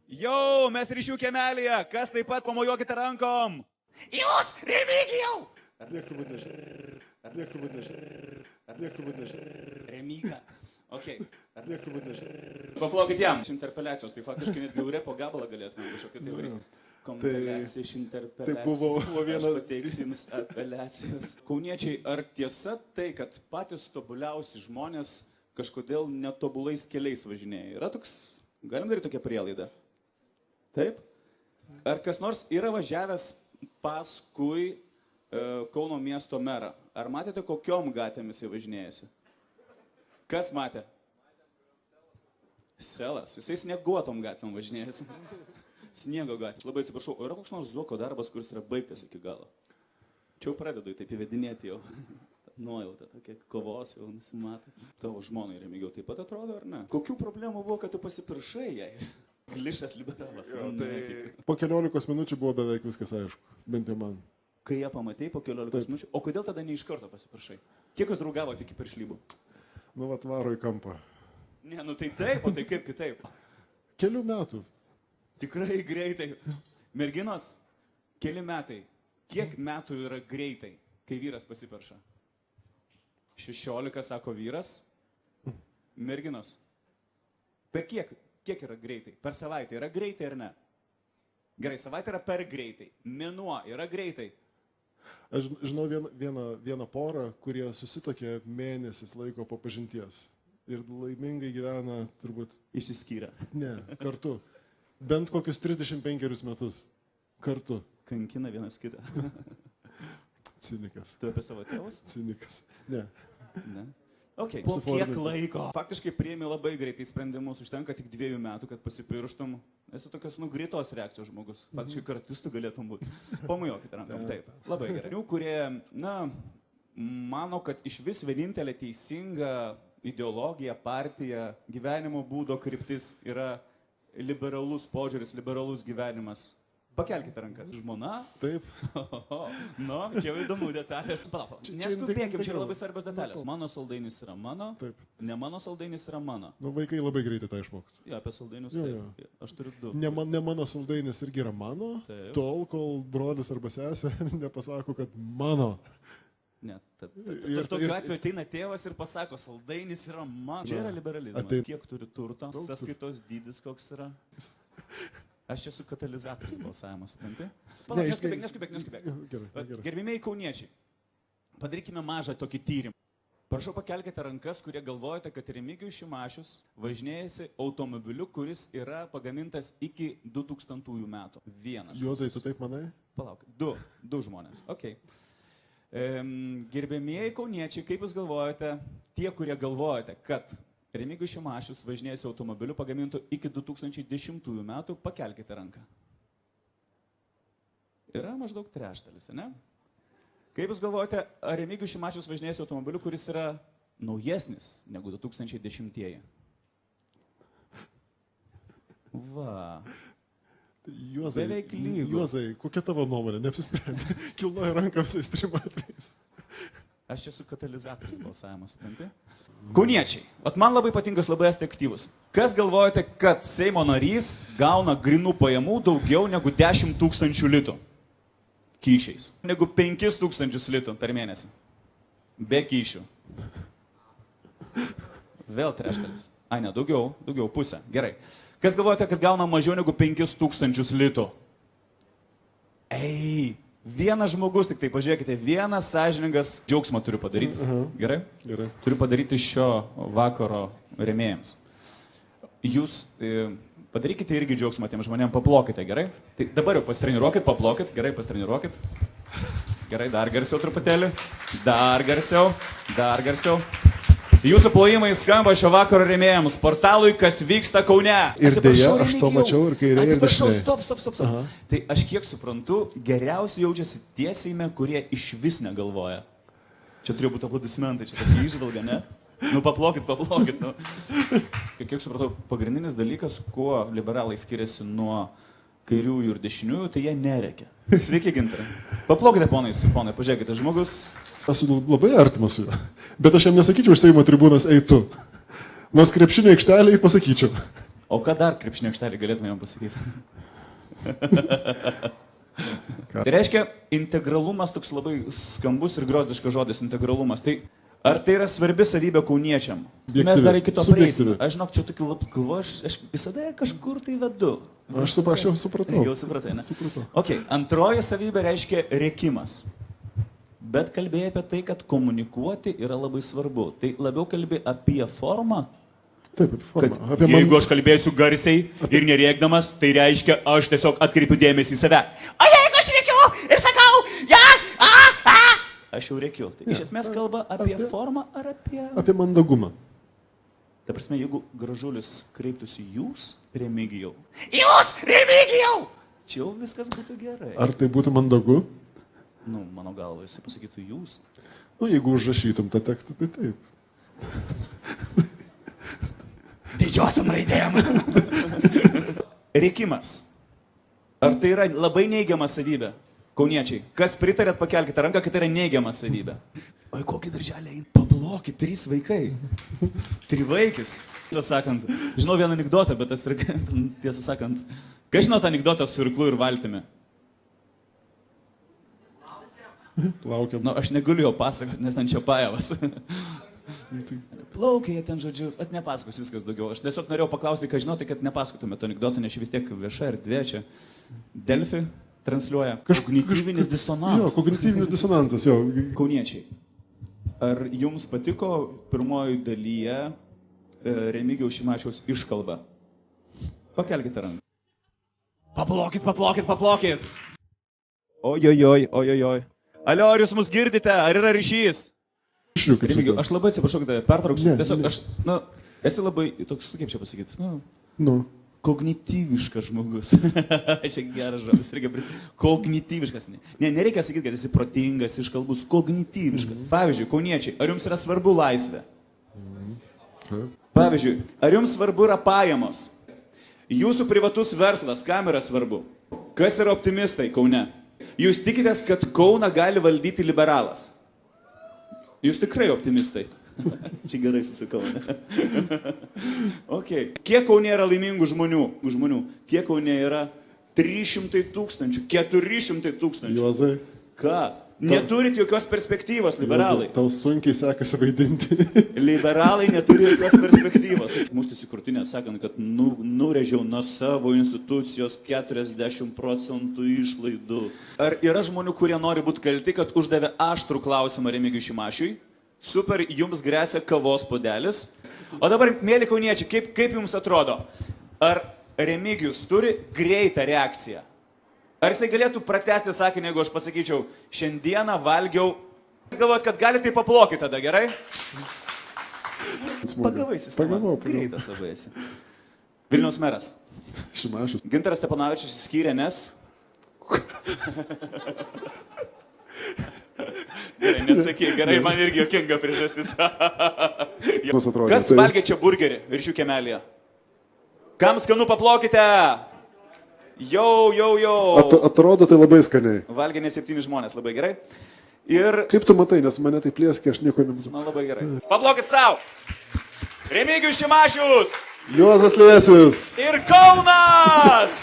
Jau, mes ryšių kiemelėje, kas taip pat pamojuokite rankom. Jūs, Remigijau! Niekas turbūt nežino. Niekas turbūt nežino. Niekas turbūt nežino. Remyga. Okay. Niekas turbūt nežino. Paplokit jam iš interpeliacijos, tai faktiškai net jau repo gabalą galėsime kažkokį tai varyti. Kompeliacija iš interpeliacijos. Tai buvo viena... Aš pateiksiu jums apeliacijos. Kauniečiai, ar tiesa tai, kad patys tobuliausi žmonės kažkodėl netobulais keliais važinėja? Yra toks, galim daryti tokią prielaidą? Taip? Ar kas nors yra važiavęs paskui Kauno miesto merą? Ar matėte, kokiom gatvėmis jie važinėjasi? Kas matė? Selas. Jisai snieguotom gatvėm važinėjasi. Sniego gatvė. Labai atsiprašau, yra koks nors Zuoko darbas, kuris yra baigtas iki galo? Čia jau pradedu taip įvedinėti jau. Nuojauta, tokia kovos jau nesimato. Tavo žmonai, Remigiau, taip pat atrodo, ar ne? Kokių problemų buvo, kad tu pasipiršai jai? Klišas liberalas. Po 15 minučių buvo beveik viskas aišku, bent jau man. Kai ją pamatei po 15 minučių, o kodėl tada ne iš karto pasipiršai? Kiek jūs draugavote iki piršlybų? Nu, vat varo į kampą. Ne, nu tai taip, o tai kaip kitaip? Kelių metų. Tikrai greitai. Merginos, keli metai. Kiek metų yra greitai, kai vyras pasipirša? 16, sako vyras. Merginos. Per kiek yra greitai? Per savaitę yra greitai ar ne? Gerai, savaitė yra per greitai. Mėnuo yra greitai. Aš žinau vieną porą, kurie susitokė mėnesis laiko po pažinties. Ir laimingai gyvena turbūt... Išsiskyrę. Ne, kartu. Bent kokius 35 metus. Kartu. Kankina vienas kitą. Cinikas. Tu apie savo tėvus? Cinikas. Ne. Ne. Okay. Po kiek laiko? Faktiškai priėmė labai greitai sprendimus, užtenka tik 2 metų, kad pasipirštum. Esi tokios greitos reakcijos žmogus. Faktiškai kartus tu galėtum būti. Pamojuokite rankom, taip. Labai gerai. Jų, kurie, mano, kad iš vis vienintelė teisinga ideologija, partija, gyvenimo būdo kryptis yra liberalus požiūris, liberalus gyvenimas. Pakelkite rankas. Žmona? Taip. Nu, čia jau įdomu detalės. Neskubėkim, čia yra labai svarbios detalės. Mano saldainis yra mano, taip. Ne mano saldainis yra mano. Nu, vaikai labai greitai tą išmoktų. Jo, apie saldainius taip. Aš turiu 2. Ne mano saldainis irgi yra mano, taip. Tol, kol brolis arba sesė nepasako, kad mano. Ne, tokiu atveju ateina tėvas ir pasako, saldainis yra mano. Čia yra liberalizmas. Kiek turi turto, sąskaitos dydis koks yra? Aš esu katalizatorius balsavimas, supranti? Neskubėk. Gerbimieji kauniečiai, padarykime mažą tokį tyrimą. Prašau, pakelkite rankas, kurie galvojate, kad Remigijus Šimašius važinėjasi automobiliu, kuris yra pagamintas iki 2000 metų. Vienas. Juozai, tu taip manai? Palauk, 2 žmonės. Okay. Gerbimieji kauniečiai, kaip jūs galvojate, tie, kurie galvojate, kad Remigijus Šimašius važinėjasi automobiliu pagamintų iki 2010 metų, pakelkite ranką. Yra maždaug 3/3, ne? Kaip jūs galvojate, ar Remigijus Šimašius važinėjasi automobiliu, kuris yra naujesnis negu 2010-ieji? Va. Juozai, beveik lygu. Juozai, kokia tavo nuomonė? Neapsisprendė. Kilnoja ranką visais 3 atvejais. Aš esu katalizatorius balsavimas, supranti? Kauniečiai, man labai patinka, jūs labai esate aktyvus. Kas galvojate, kad Seimo narys gauna grinų pajamų daugiau negu 10 000 litų? Kyšiais. Negu 5 000 litų per mėnesį. Be kyšių. Vėl 3/3. Ai, ne, daugiau, pusę. Gerai. Kas galvojate, kad gauna mažiau negu 5 000 litų? Ei! Vienas žmogus, tik tai pažiūrėkite, vienas sąžiningas džiaugsmą turiu padaryti. Gerai? Gerai. Turiu padaryti šio vakaro rėmėjams. Jūs padarykite irgi džiaugsmą tiem žmonėm, paplokite, gerai? Tai dabar jau pasitreniruokit, paplokit, gerai, pasitreniruokit. Gerai, dar garsiau truputėlį. Dar garsiau. Jūsų plojimai skamba šio vakaro rėmėjams, portalui, kas vyksta Kaune. Ir dėja, aš to mačiau ir kairė ir dešinė. Stop. Tai aš kiek suprantu, geriausiai jaučiasi tie Seime, kurie iš vis negalvoja. Čia turėjo būti aplodismentai, čia tokia įžvalga, ne? Nu, paplokit. Nu. Kiek supratau, pagrindinis dalykas, kuo liberalai skiriasi nuo kairiųjų ir dešiniųjų, tai jie nereikia. Sveiki, Gintarai. Paplokite, ponai, pažiūrėkite, žmogus. Esu labai artimas su juo, bet aš jam nesakyčiau iš Seimo tribūnos eitų. Nors krepšinio aikštelėje pasakyčiau. O ką dar krepšinio aikštelį galėtume jam pasakyti? Tai reiškia, integralumas toks labai skambus ir griozdiškas žodis, integralumas. Tai ar tai yra svarbi savybė kauniečiam? Mes dar iki to prieisime. Aš žinok, čia tokį galvo, aš visada kažkur tai vedu. Aš supratau. Jau supratai, ne? Supratau. Ok, antroji savybė reiškia rėkimas. Bet kalbėjai apie tai, kad komunikuoti yra labai svarbu. Tai labiau kalbėjai apie formą? Taip, apie formą. Jeigu aš kalbėsiu garsiai ir nerėkdamas, tai reiškia, aš tiesiog atkreipiu dėmesį į save. O jeigu aš rėkiu ir sakau, ja, aš jau rėkiu. Tai iš esmės kalba apie formą ar apie... Apie mandagumą. Ta prasme, jeigu Gražulis kreiptųsi jūs, Remigijau. Jūs, Remigijau! Čia jau viskas būtų gerai. Ar tai būtų mandagu? Nu, mano galva, jis pasakytų jūs. Nu, jeigu užrašytum tą tekstą, tai taip. Didžiosiam raidėm. Rėkimas. Ar tai yra labai neigiama savybė? Kauniečiai, kas pritarėt, pakelkite ranką, kad tai yra neigiama savybė. Oi, kokį darželį eina? Pablokit, 3 vaikai. 3 vaikis. Tiesą sakant, žinau vieną anekdotą, bet tas yra, tiesą sakant, ką žinot anekdotą su irklu ir valtimi? Laukiam. Nu, aš negaliu jo pasakoti, nes ten čia pajavas. Plaukia jie ten, žodžiu, nepasakos viskas daugiau. Aš tiesiog norėjau paklausti, ką žinote, kad nepasakotumėte anekdotą, nes vis tiek vieša erdvė čia. Delfi transliuoja. Kognityvinis disonansas. Jo, kognityvinis disonansas, jo. Kauniečiai, ar jums patiko pirmoji dalyje Remigijaus Šimašiaus iškalba? Pakelkite ranką. Paplokit. Ojojoj. Alio, ar jūs mus girdite? Ar yra ryšys? Remigijau, aš labai atsiprašau, kad pertrauksiu. Tiesiog aš, esi labai toks, kaip čia pasakyti, kognityviškas žmogus. Čia geras žodis, reikia prisimti. Kognityviškas. Ne, nereikia sakyti, kad esi protingas, iškalbus, kognityviškas. Pavyzdžiui, kauniečiai, ar jums yra svarbu laisvė? Pavyzdžiui, ar jums svarbu yra pajamos? Jūsų privatus verslas, kam yra svarbu? Kas yra optimistai Kaune? Jūs tikitės, kad Kauną gali valdyti liberalas? Jūs tikrai optimistai. Čia gerai susikau, ne? Okay. Kiek Kaune yra laimingų žmonių? Kiek Kaune yra? 300 000, 400 000. Juozai. Ką? Neturit jokios perspektyvos, liberalai. Tau sunkiai sekasi vaidinti. Liberalai neturi jokios perspektyvos. Muštis į krūtinę, sakant, kad nurežiau nuo savo institucijos 40% išlaidų. Ar yra žmonių, kurie nori būti kalti, kad uždavė aštrų klausimą Remigijui Šimašiui? Super, jums gresia kavos puodelis. O dabar, mėly kauniečiai, kaip jums atrodo? Ar Remigijus turi greitą reakciją? Ar jisai galėtų pratęsti sakinį, jeigu aš pasakyčiau, šiandieną valgiau... Jūs galvojat, kad galite tai paplokyti tada, gerai? Pagavai sistemą. Greitas labai esi. Vilniaus meras. Šimašius. Gintaras Stepanavičius išskyrė, nes... Gerai, neatsakyk, gerai, man irgi jokinga priežastis. Kas valgė čia burgerį Viršių kiemelėje? Kam skanu paplokite? Jau. Atrodo tai labai skaniai. Valgė ne 7 žmonės, labai gerai. Ir... Kaip tu matai, nes mane tai plėskė, aš nieko nematau. Man labai gerai. Paplokit savo. Remigijus Šimašius. Juozas Liesius. Ir Kaunas.